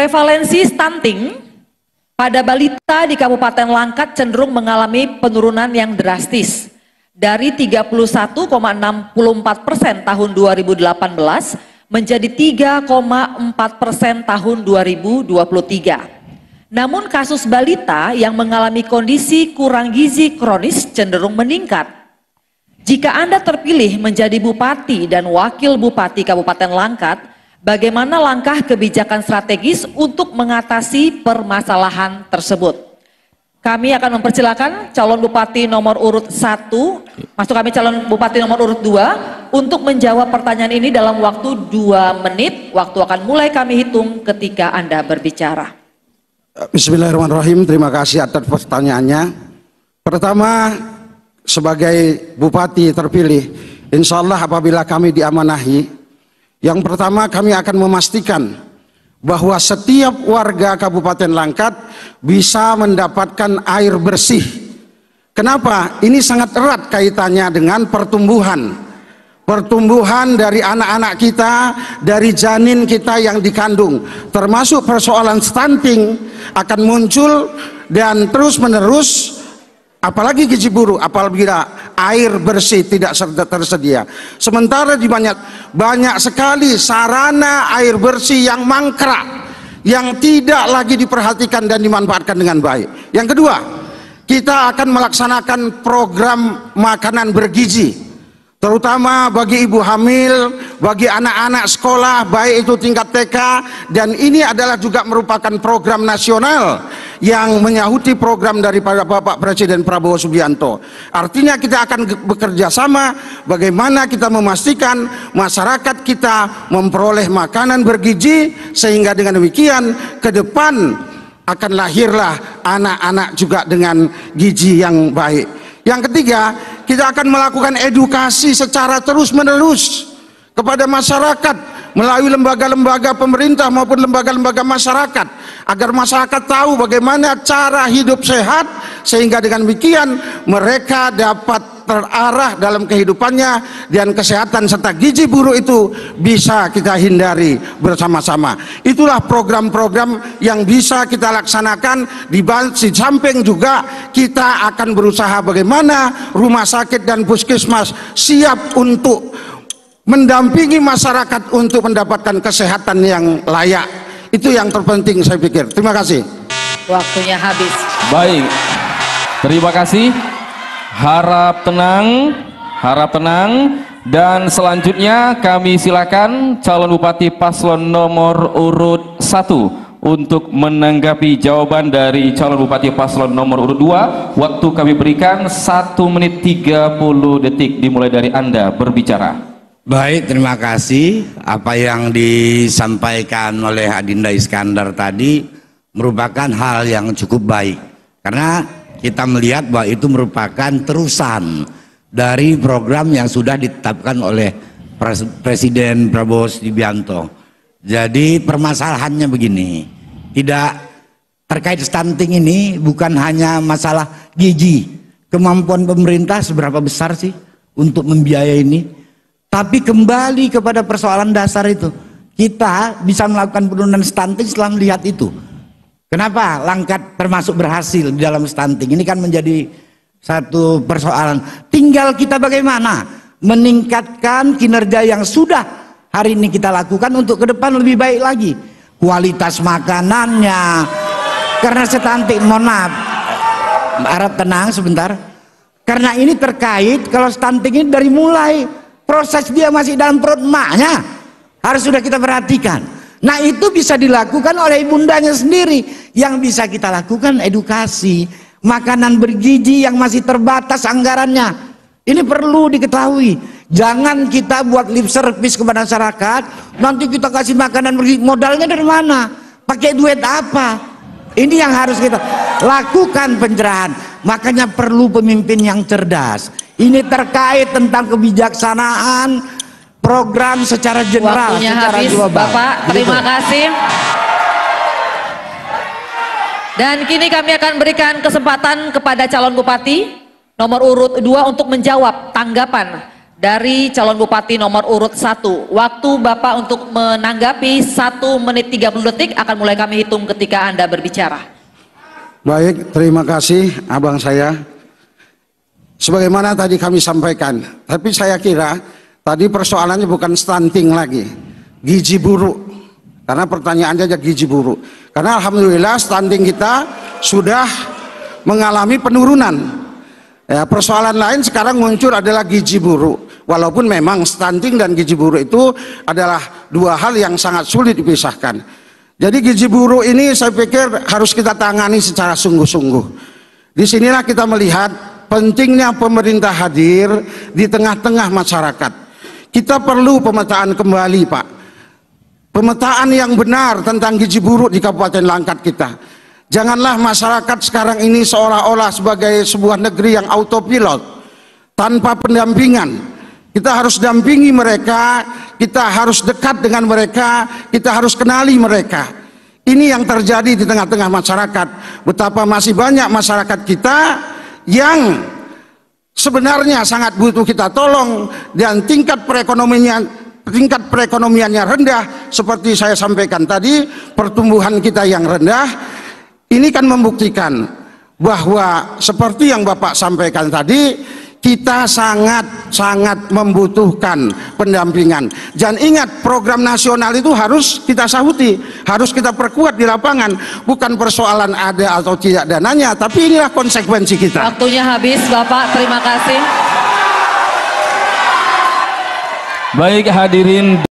Prevalensi stunting pada balita di Kabupaten Langkat cenderung mengalami penurunan yang drastis dari 31,64% tahun 2018 menjadi 3,4% tahun 2023. Namun kasus balita yang mengalami kondisi kurang gizi kronis cenderung meningkat. Jika Anda terpilih menjadi Bupati dan Wakil Bupati Kabupaten Langkat, bagaimana langkah kebijakan strategis untuk mengatasi permasalahan tersebut? Kami akan mempersilakan calon Bupati nomor urut 1, maksud kami calon Bupati nomor urut 2, untuk menjawab pertanyaan ini dalam waktu 2 menit. Waktu akan mulai kami hitung ketika Anda berbicara. Bismillahirrahmanirrahim, terima kasih atas pertanyaannya. Pertama, sebagai Bupati terpilih, insya Allah apabila kami diamanahi, yang pertama kami akan memastikan bahwa setiap warga Kabupaten Langkat bisa mendapatkan air bersih. Kenapa? Ini sangat erat kaitannya dengan pertumbuhan. Pertumbuhan dari anak-anak kita, dari janin kita yang dikandung. Termasuk persoalan stunting akan muncul dan terus menerus. Apalagi gizi buruk apabila air bersih tidak tersedia. Sementara di banyak sekali sarana air bersih yang mangkrak, yang tidak lagi diperhatikan dan dimanfaatkan dengan baik. Yang kedua, kita akan melaksanakan program makanan bergizi, terutama bagi ibu hamil, bagi anak-anak sekolah, baik itu tingkat TK, dan ini adalah juga merupakan program nasional yang menyahuti program daripada Bapak Presiden Prabowo Subianto. Artinya kita akan bekerja sama bagaimana kita memastikan masyarakat kita memperoleh makanan bergizi, sehingga dengan demikian ke depan akan lahirlah anak-anak juga dengan gizi yang baik. Yang ketiga, kita akan melakukan edukasi secara terus-menerus kepada masyarakat melalui lembaga-lembaga pemerintah maupun lembaga-lembaga masyarakat, agar masyarakat tahu bagaimana cara hidup sehat, sehingga dengan demikian mereka dapat terarah dalam kehidupannya, dan kesehatan serta gizi buruk itu bisa kita hindari bersama-sama. Itulah program-program yang bisa kita laksanakan. Di samping juga kita akan berusaha bagaimana rumah sakit dan puskesmas siap untuk mendampingi masyarakat untuk mendapatkan kesehatan yang layak. Itu yang terpenting saya pikir. Terima kasih. Waktunya habis. Baik, terima kasih. Harap tenang, dan selanjutnya kami silakan calon Bupati paslon nomor urut 1 untuk menanggapi jawaban dari calon Bupati paslon nomor urut 2. Waktu kami berikan 1 menit 30 detik dimulai dari Anda berbicara. Baik, terima kasih. Apa yang disampaikan oleh Adinda Iskandar tadi merupakan hal yang cukup baik, karena kita melihat bahwa itu merupakan terusan dari program yang sudah ditetapkan oleh Presiden Prabowo Subianto. Jadi permasalahannya begini, tidak terkait stunting ini bukan hanya masalah gizi. Kemampuan pemerintah seberapa besar sih untuk membiayai ini? Tapi kembali kepada persoalan dasar itu, kita bisa melakukan penurunan stunting setelah melihat itu. Kenapa Langkat termasuk berhasil di dalam stunting? Ini kan menjadi satu persoalan. Tinggal kita bagaimana meningkatkan kinerja yang sudah hari ini kita lakukan untuk ke depan lebih baik lagi. Kualitas makanannya. Karena stunting, mohon maaf, harap tenang sebentar. Karena ini terkait, kalau stunting ini dari mulai proses dia masih dalam perut emaknya harus sudah kita perhatikan. Nah, itu bisa dilakukan oleh ibundanya sendiri. Yang bisa kita lakukan edukasi, makanan bergizi yang masih terbatas anggarannya. Ini perlu diketahui. Jangan kita buat lip service kepada masyarakat, nanti kita kasih makanan bergizi, modalnya dari mana? Pakai duit apa? Ini yang harus kita lakukan, pencerahan. Makanya perlu pemimpin yang cerdas. Ini terkait tentang kebijaksanaan program secara general. Waktunya secara habis, global. Bapak. Terima kasih. Dan kini kami akan berikan kesempatan kepada calon Bupati nomor urut 2 untuk menjawab tanggapan dari calon bupati nomor urut 1. Waktu Bapak untuk menanggapi 1 menit 30 detik akan mulai kami hitung ketika Anda berbicara. Baik, terima kasih abang saya. Sebagaimana tadi kami sampaikan, tapi saya kira tadi persoalannya bukan stunting lagi, gizi buruk. Karena pertanyaannya aja gizi buruk. Karena alhamdulillah stunting kita sudah mengalami penurunan. Ya, persoalan lain sekarang muncul adalah gizi buruk. Walaupun memang stunting dan gizi buruk itu adalah dua hal yang sangat sulit dipisahkan. Jadi gizi buruk ini saya pikir harus kita tangani secara sungguh-sungguh. Disinilah kita melihat pentingnya pemerintah hadir di tengah-tengah masyarakat. Kita perlu pemetaan kembali, Pak. Pemetaan yang benar tentang gizi buruk di Kabupaten Langkat kita. Janganlah masyarakat sekarang ini seolah-olah sebagai sebuah negeri yang autopilot tanpa pendampingan. Kita harus dampingi mereka, kita harus dekat dengan mereka, kita harus kenali mereka. Ini yang terjadi di tengah-tengah masyarakat. Betapa masih banyak masyarakat kita yang sebenarnya sangat butuh kita tolong dan tingkat perekonomiannya rendah. Seperti saya sampaikan tadi, pertumbuhan kita yang rendah. Ini kan membuktikan bahwa seperti yang Bapak sampaikan tadi, kita sangat membutuhkan pendampingan. Dan ingat, program nasional itu harus kita sahuti, harus kita perkuat di lapangan. Bukan persoalan ada atau tidak dananya, tapi inilah konsekuensi kita. Waktunya habis, Bapak. Terima kasih. Baik hadirin.